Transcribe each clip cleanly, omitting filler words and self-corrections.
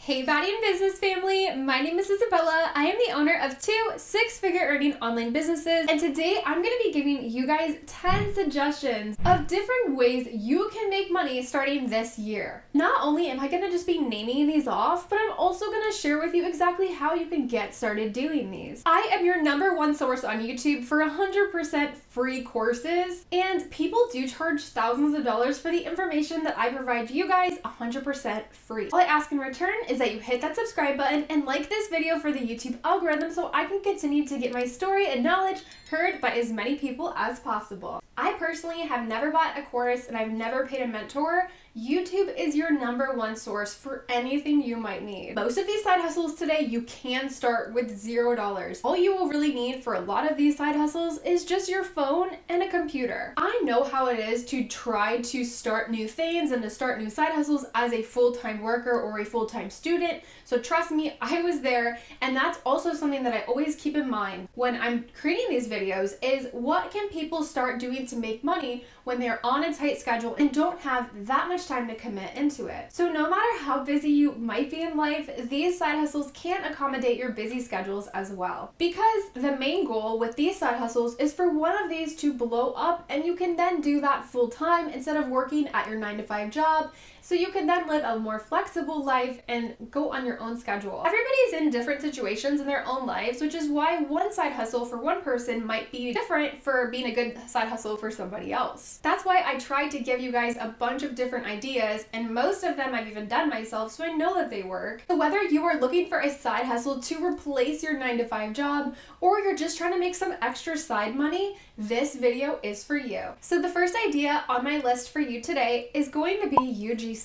Hey Baddie and Business family, my name is Isabella. I am the owner of 2 six-figure earning online businesses, and today I'm going to be giving you guys 10 suggestions of different ways you can make money starting this year. Not only am I going to just be naming these off, but I'm also going to share with you exactly how you can get started doing these. I am your #1 source on YouTube for 100% free courses, and people do charge thousands of dollars for the information that I provide you guys 100% free. All I ask in return is that you hit that subscribe button and like this video for the YouTube algorithm so I can continue to get my story and knowledge heard by as many people as possible. I personally have never bought a course and I've never paid a mentor. YouTube is your #1 source for anything you might need. Most of these side hustles today, you can start with $0. All you will really need for a lot of these side hustles is just your phone and a computer. I know how it is to try to start new things and to start new side hustles as a full-time worker or a full-time student. So trust me, I was there, and that's also something that I always keep in mind when I'm creating these videos is what can people start doing to make money when they're on a tight schedule and don't have that much time to commit into it. So no matter how busy you might be in life, these side hustles can accommodate your busy schedules as well. Because the main goal with these side hustles is for one of these to blow up, and you can then do that full time instead of working at your 9-to-5 job. So you can then live a more flexible life and go on your own schedule. Everybody's in different situations in their own lives, which is why one side hustle for one person might be different for being a good side hustle for somebody else. That's why I tried to give you guys a bunch of different ideas, and most of them I've even done myself, so I know that they work. So whether you are looking for a side hustle to replace your 9-to-5 job, or you're just trying to make some extra side money, this video is for you. So the first idea on my list for you today is going to be UGC.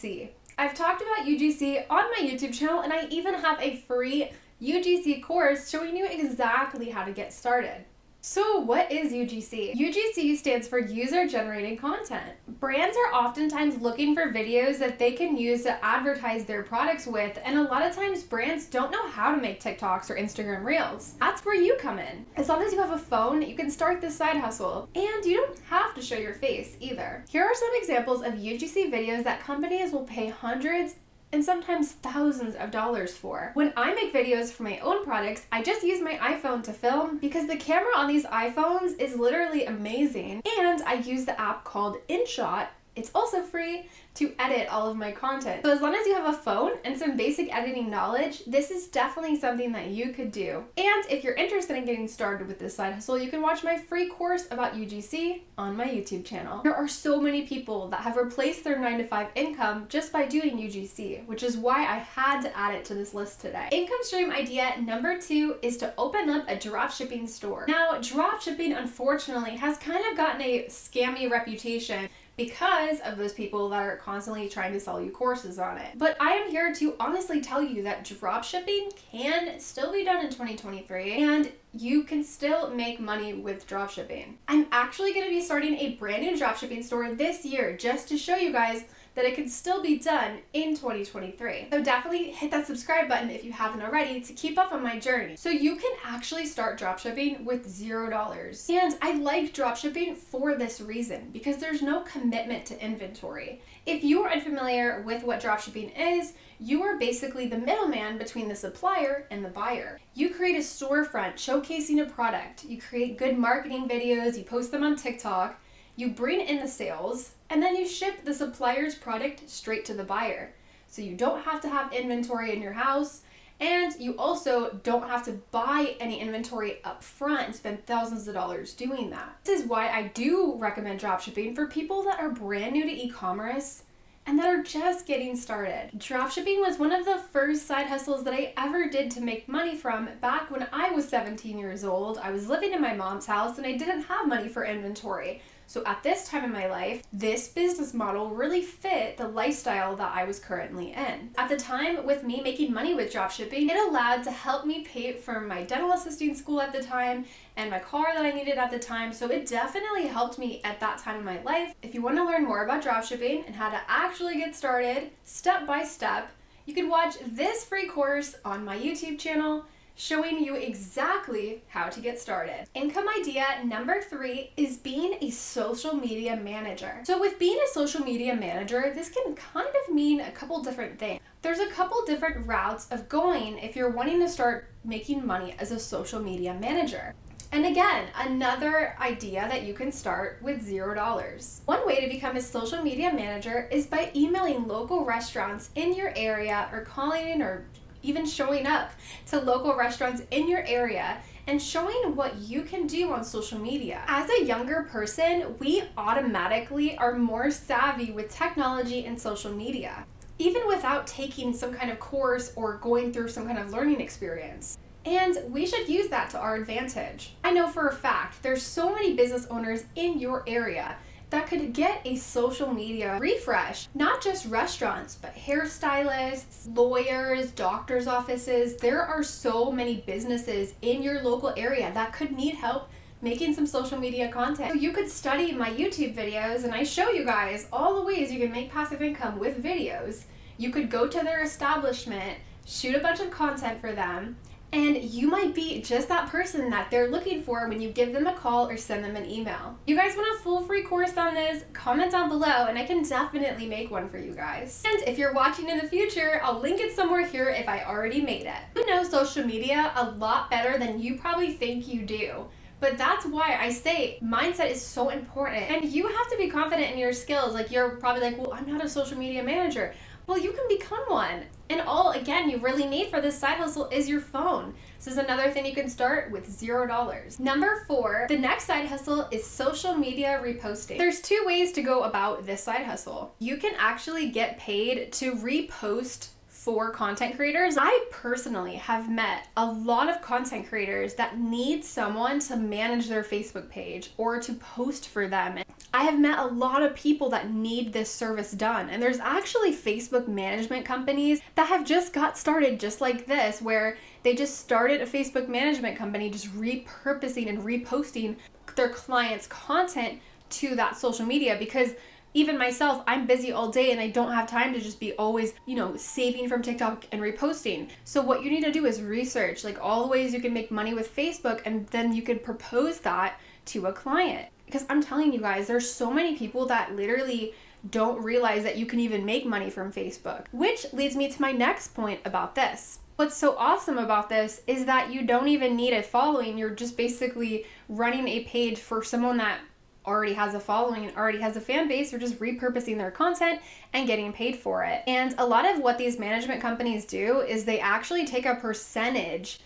I've talked about UGC on my YouTube channel, and I even have a free UGC course showing you exactly how to get started. So what is UGC? UGC stands for User Generated Content. Brands are oftentimes looking for videos that they can use to advertise their products with, and a lot of times brands don't know how to make TikToks or Instagram Reels. That's where you come in. As long as you have a phone, you can start this side hustle, and you don't have to show your face either. Here are some examples of UGC videos that companies will pay hundreds and sometimes thousands of dollars for. When I make videos for my own products, I just use my iPhone to film because the camera on these iPhones is literally amazing, and I use the app called InShot. It's also free to edit all of my content. So as long as you have a phone and some basic editing knowledge, this is definitely something that you could do. And if you're interested in getting started with this side hustle, you can watch my free course about UGC on my YouTube channel. There are so many people that have replaced their 9-to-5 income just by doing UGC, which is why I had to add it to this list today. Income stream idea #2 is to open up a dropshipping store. Now, dropshipping unfortunately has kind of gotten a scammy reputation because of those people that are constantly trying to sell you courses on it. But I am here to honestly tell you that dropshipping can still be done in 2023, and you can still make money with dropshipping. I'm actually going to be starting a brand new dropshipping store this year just to show you guys that it can still be done in 2023. So definitely hit that subscribe button if you haven't already to keep up on my journey. So you can actually start dropshipping with $0. And I like dropshipping for this reason, because there's no commitment to inventory. If you are unfamiliar with what dropshipping is, you are basically the middleman between the supplier and the buyer. You create a storefront showcasing a product. You create good marketing videos, you post them on TikTok, you bring in the sales, and then you ship the supplier's product straight to the buyer. So you don't have to have inventory in your house, and you also don't have to buy any inventory up front and spend thousands of dollars doing that. This is why I do recommend dropshipping for people that are brand new to e-commerce and that are just getting started. Dropshipping was one of the first side hustles that I ever did to make money from back when I was 17 years old. I was living in my mom's house and I didn't have money for inventory. So at this time in my life, this business model really fit the lifestyle that I was currently in. At the time, with me making money with dropshipping, it allowed to help me pay for my dental assisting school at the time and my car that I needed at the time. So it definitely helped me at that time in my life. If you want to learn more about dropshipping and how to actually get started step by step, you can watch this free course on my YouTube channel showing you exactly how to get started. Income idea #3 is being a social media manager. So with being a social media manager, this can kind of mean a couple different things. There's a couple different routes of going if you're wanting to start making money as a social media manager. And again, another idea that you can start with $0. One way to become a social media manager is by emailing local restaurants in your area, or calling in, or even showing up to local restaurants in your area and showing what you can do on social media. As a younger person, we automatically are more savvy with technology and social media, even without taking some kind of course or going through some kind of learning experience. And we should use that to our advantage. I know for a fact there's so many business owners in your area that could get a social media refresh. Not just restaurants, but hairstylists, lawyers, doctors' offices. There are so many businesses in your local area that could need help making some social media content. So you could study my YouTube videos, and I show you guys all the ways you can make passive income with videos. You could go to their establishment, shoot a bunch of content for them, and you might be just that person that they're looking for when you give them a call or send them an email. You guys want a full free course on this? Comment down below and I can definitely make one for you guys. And if you're watching in the future, I'll link it somewhere here if I already made it. You know social media a lot better than you probably think you do. But that's why I say mindset is so important. And you have to be confident in your skills. Like, you're probably like, well, I'm not a social media manager. Well, you can become one. And all, again, you really need for this side hustle is your phone. This is another thing you can start with $0. Number 4, the next side hustle is social media reposting. There's 2 ways to go about this side hustle. You can actually get paid to repost for content creators. I personally have met a lot of content creators that need someone to manage their Facebook page or to post for them. I have met a lot of people that need this service done, and there's actually Facebook management companies that have just got started just like this, where they just started a Facebook management company just repurposing and reposting their clients' content to that social media. Because even myself, I'm busy all day and I don't have time to just be always, saving from TikTok and reposting. So what you need to do is research like all the ways you can make money with Facebook, and then you can propose that to a client. Because I'm telling you guys, there's so many people that literally don't realize that you can even make money from Facebook. Which leads me to my next point about this. What's so awesome about this is that you don't even need a following. You're just basically running a page for someone that already has a following and already has a fan base. You're just repurposing their content and getting paid for it. And a lot of what these management companies do is they actually take a percentage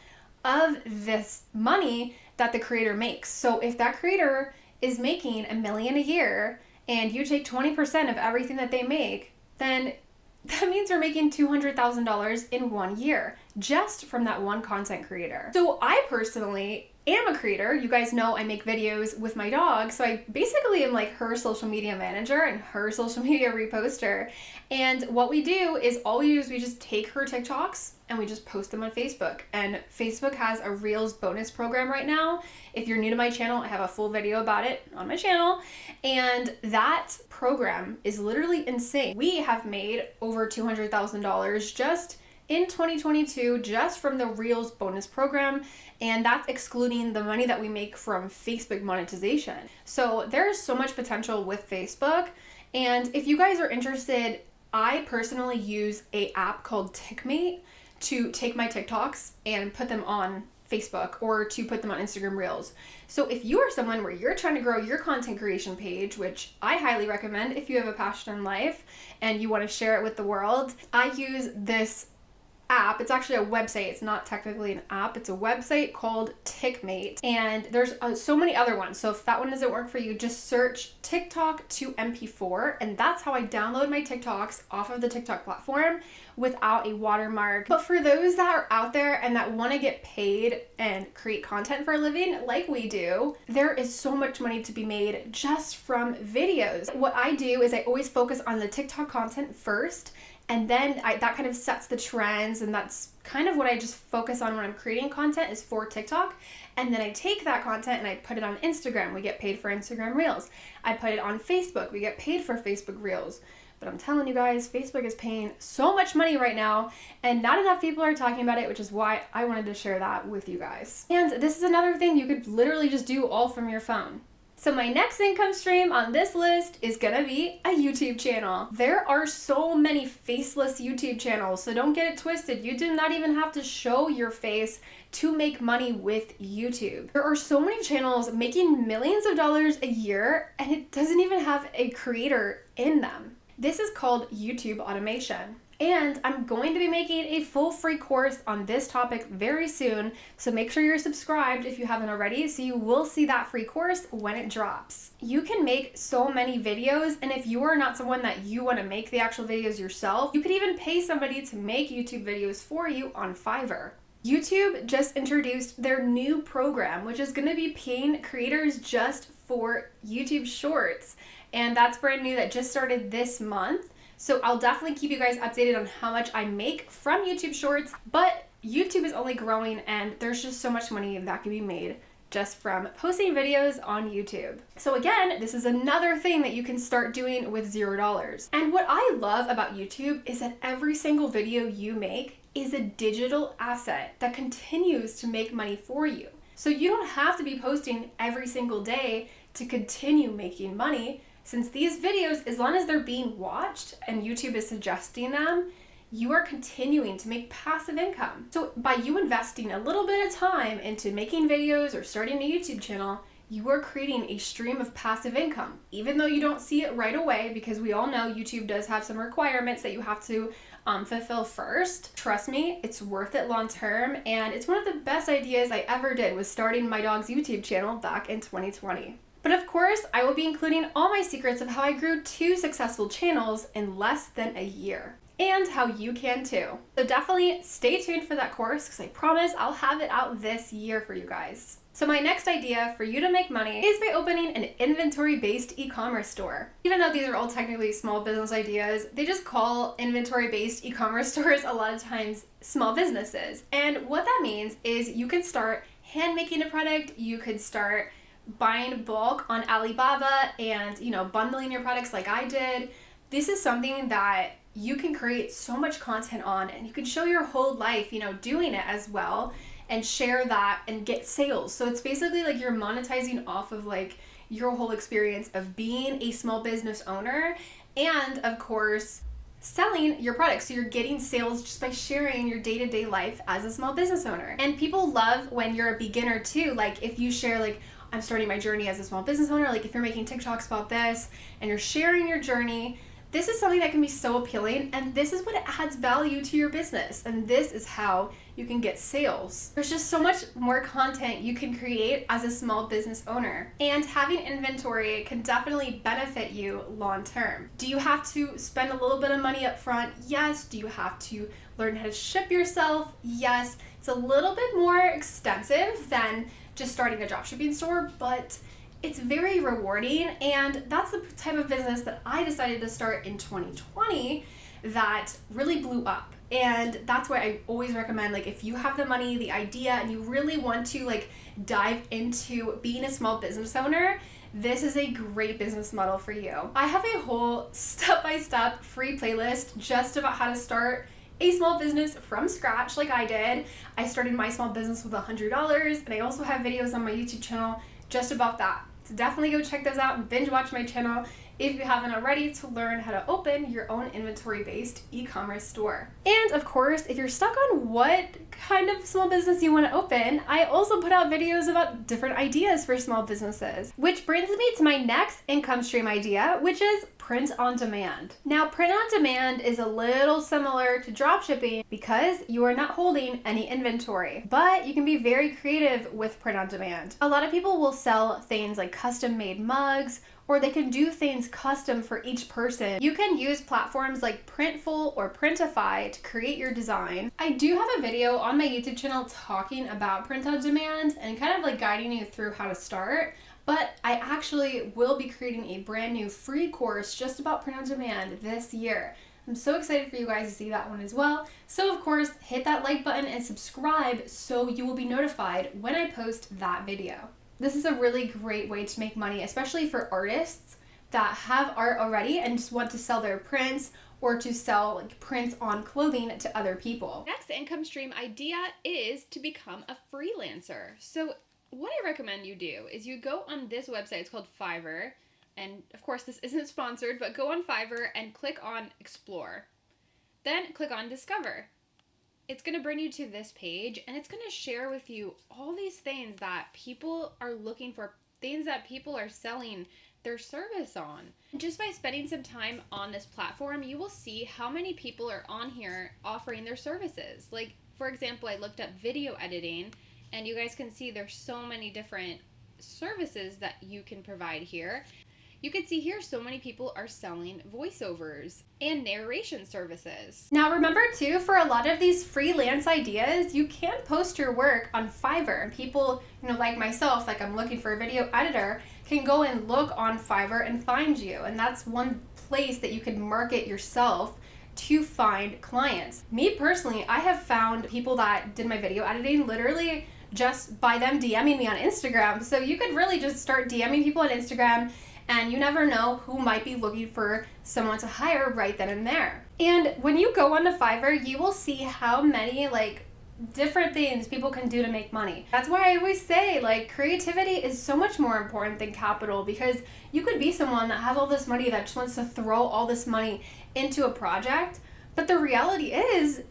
of this money that the creator makes. So if that creator is making $1 million a year and you take 20% of everything that they make, then that means you're making $200,000 in 1 year just from that one content creator. So I personally am a creator. You guys know I make videos with my dog, so I basically am like her social media manager and her social media reposter. And what we do is we just take her TikToks and we just post them on Facebook. And Facebook has a Reels bonus program right now. If you're new to my channel, I have a full video about it on my channel. And that program is literally insane. We have made over $200,000 just in 2022 just from the Reels bonus program, and that's excluding the money that we make from Facebook monetization. So there's so much potential with Facebook, and if you guys are interested, I personally use an app called TikMate to take my TikToks and put them on Facebook or to put them on Instagram Reels. So if you are someone where you're trying to grow your content creation page, which I highly recommend if you have a passion in life and you want to share it with the world, I use this app. It's actually a website. It's not technically an app. It's a website called TikMate. And there's so many other ones. So if that one doesn't work for you, just search TikTok to MP4. And that's how I download my TikToks off of the TikTok platform without a watermark. But for those that are out there and that want to get paid and create content for a living like we do, there is so much money to be made just from videos. What I do is I always focus on the TikTok content first, and then that kind of sets the trends, and that's kind of what I just focus on when I'm creating content is for TikTok. And then I take that content and I put it on Instagram. We get paid for Instagram Reels. I put it on Facebook. We get paid for Facebook Reels. But I'm telling you guys, Facebook is paying so much money right now, and not enough people are talking about it, which is why I wanted to share that with you guys. And this is another thing you could literally just do all from your phone. So my next income stream on this list is gonna be a YouTube channel. There are so many faceless YouTube channels, so don't get it twisted. You do not even have to show your face to make money with YouTube. There are so many channels making millions of dollars a year, and it doesn't even have a creator in them. This is called YouTube automation. And I'm going to be making a full free course on this topic very soon, so make sure you're subscribed if you haven't already, so you will see that free course when it drops. You can make so many videos, and if you are not someone that you want to make the actual videos yourself, you could even pay somebody to make YouTube videos for you on Fiverr. YouTube just introduced their new program, which is going to be paying creators just for YouTube Shorts, and that's brand new. That just started this month. So I'll definitely keep you guys updated on how much I make from YouTube Shorts, but YouTube is only growing and there's just so much money that can be made just from posting videos on YouTube. So again, this is another thing that you can start doing with $0. And what I love about YouTube is that every single video you make is a digital asset that continues to make money for you. So you don't have to be posting every single day to continue making money. Since these videos, as long as they're being watched and YouTube is suggesting them, you are continuing to make passive income. So by you investing a little bit of time into making videos or starting a YouTube channel, you are creating a stream of passive income, even though you don't see it right away, because we all know YouTube does have some requirements that you have to fulfill first. Trust me, it's worth it long term, and it's one of the best ideas I ever did was starting my dog's YouTube channel back in 2020. But of course, I will be including all my secrets of how I grew 2 successful channels in less than a year, and how you can too. So definitely stay tuned for that course, because I promise I'll have it out this year for you guys. So my next idea for you to make money is by opening an inventory-based e-commerce store. Even though these are all technically small business ideas, they just call inventory-based e-commerce stores a lot of times small businesses. And what that means is you can start hand making a product, you could start buying bulk on Alibaba and, bundling your products like I did. This is something that you can create so much content on, and you can show your whole life, doing it as well, and share that and get sales. So it's basically like you're monetizing off of like your whole experience of being a small business owner, and of course selling your products. So you're getting sales just by sharing your day-to-day life as a small business owner. And people love when you're a beginner too. Like if you share like, I'm starting my journey as a small business owner, like if you're making TikToks about this and you're sharing your journey, this is something that can be so appealing, and this is what adds value to your business, and this is how you can get sales. There's just so much more content you can create as a small business owner, and having inventory can definitely benefit you long term. Do you have to spend a little bit of money up front? Yes. Do you have to learn how to ship yourself? Yes. It's a little bit more extensive than just starting a dropshipping store, but it's very rewarding, and that's the type of business that I decided to start in 2020 that really blew up. And that's why I always recommend, like, if you have the money, the idea, and you really want to like dive into being a small business owner, this is a great business model for you. I have a whole step-by-step free playlist just about how to start a small business from scratch like I did. I started my small business with $100, and I also have videos on my YouTube channel just about that. So definitely go check those out and binge watch my channel if you haven't already, to learn how to open your own inventory-based e-commerce store. And of course, if you're stuck on what kind of small business you want to open, I also put out videos about different ideas for small businesses, which brings me to my next income stream idea, which is print on demand. Now, print on demand is a little similar to dropshipping because you are not holding any inventory, but you can be very creative with print on demand. A lot of people will sell things like custom made mugs, or they can do things custom for each person. You can use platforms like Printful or Printify to create your design. I do have a video on my YouTube channel talking about print on demand and kind of like guiding you through how to start, but I actually will be creating a brand new free course just about print on demand this year. I'm so excited for you guys to see that one as well. So of course, hit that like button and subscribe so you will be notified when I post that video. This is a really great way to make money, especially for artists that have art already and just want to sell their prints or to sell like prints on clothing to other people. Next income stream idea is to become a freelancer. So what I recommend you do is you go on this website. It's called Fiverr. And of course, this isn't sponsored, but go on Fiverr and click on Explore. Then click on Discover. It's going to bring you to this page, and it's going to share with you all these things that people are looking for, things that people are selling their service on. Just by spending some time on this platform, you will see how many people are on here offering their services. Like, for example, I looked up video editing, and you guys can see there's so many different services that you can provide here. You can see here so many people are selling voiceovers and narration services. Now remember too, for a lot of these freelance ideas, you can post your work on Fiverr. People, like myself, like I'm looking for a video editor, can go and look on Fiverr and find you. And that's one place that you can market yourself to find clients. Me personally, I have found people that did my video editing literally just by them DMing me on Instagram. So you could really just start DMing people on Instagram, and you never know who might be looking for someone to hire right then and there. And when you go onto Fiverr, you will see how many different things people can do to make money. That's why I always say creativity is so much more important than capital, because you could be someone that has all this money that just wants to throw all this money into a project. But the reality is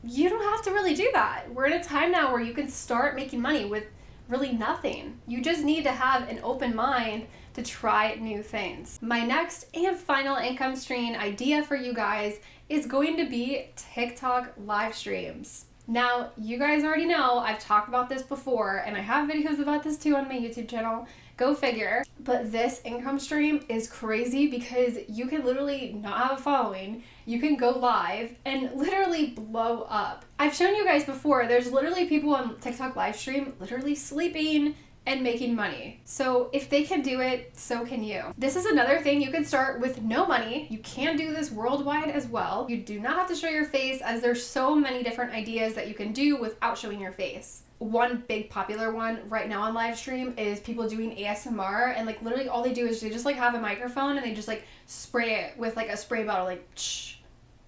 you don't have to really do that. We're in a time now where you can start making money with really nothing. You just need to have an open mind to try new things. My next and final income stream idea for you guys is going to be TikTok live streams. Now, you guys already know I've talked about this before, and I have videos about this too on my YouTube channel. Go figure. But this income stream is crazy because you can literally not have a following. You can go live and literally blow up. I've shown you guys before, there's literally people on TikTok live stream literally sleeping and making money. So if they can do it, so can you. This is another thing you can start with no money. You can do this worldwide as well. You do not have to show your face, as there's so many different ideas that you can do without showing your face. One big popular one right now on live stream is people doing ASMR, and literally all they do is they just have a microphone and they just spray it with a spray bottle, psh,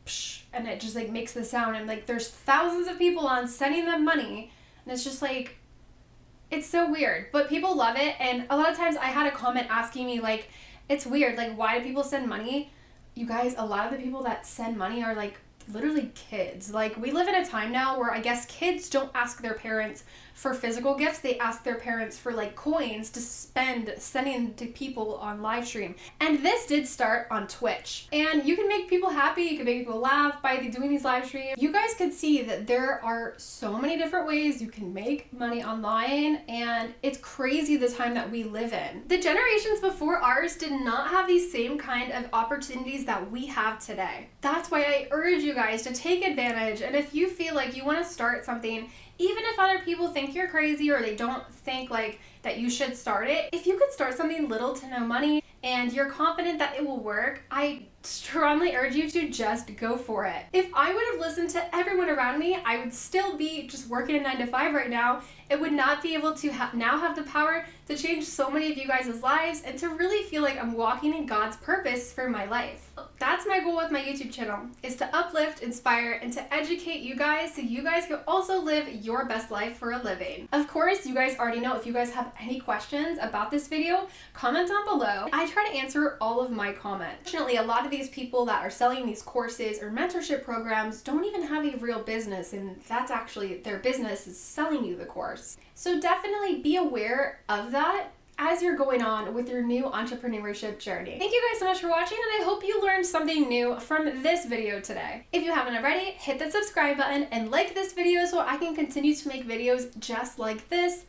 psh, and it just makes the sound, and there's thousands of people on sending them money, and it's just it's so weird, but people love it. And a lot of times I had a comment asking me it's weird, why do people send money? You guys, a lot of the people that send money are literally kids. We live in a time now where I guess kids don't ask their parents for physical gifts. They ask their parents for coins to spend sending to people on live stream. And this did start on Twitch. And you can make people happy, you can make people laugh by doing these live streams. You guys could see that there are so many different ways you can make money online, and it's crazy the time that we live in. The generations before ours did not have these same kind of opportunities that we have today. That's why I urge you guys to take advantage. And if you feel like you want to start something, even if other people think you're crazy or they don't think that you should start it, if you could start something little to no money and you're confident that it will work, I strongly urge you to just go for it. If I would have listened to everyone around me, I would still be just working a 9 to 5 right now. It would not be able to now have the power to change so many of you guys' lives and to really feel like I'm walking in God's purpose for my life. That's my goal with my YouTube channel, is to uplift, inspire, and to educate you guys so you guys can also live your best life for a living. Of course, you guys already know, if you guys have any questions about this video, comment down below. I try to answer all of my comments. Fortunately, a lot of these people that are selling these courses or mentorship programs don't even have a real business, and that's actually their business, is selling you the course. So definitely be aware of that as you're going on with your new entrepreneurship journey. Thank you guys so much for watching, and I hope you learned something new from this video today. If you haven't already, hit the subscribe button and like this video so I can continue to make videos just like this.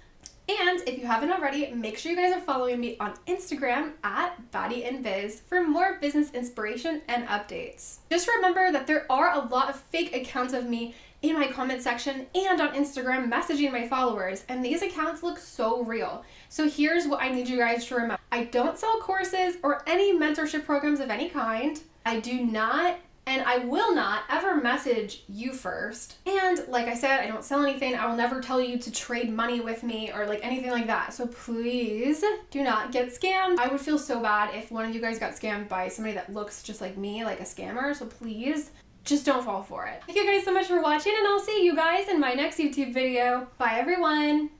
And if you haven't already, make sure you guys are following me on Instagram at BaddieInBiz for more business inspiration and updates. Just remember that there are a lot of fake accounts of me in my comment section and on Instagram messaging my followers, and these accounts look so real. So here's what I need you guys to remember. I don't sell courses or any mentorship programs of any kind. I do not and I will not ever message you first. And like I said, I don't sell anything. I will never tell you to trade money with me or anything like that. So please do not get scammed. I would feel so bad if one of you guys got scammed by somebody that looks just like me, like a scammer. So please just don't fall for it. Thank you guys so much for watching, and I'll see you guys in my next YouTube video. Bye everyone.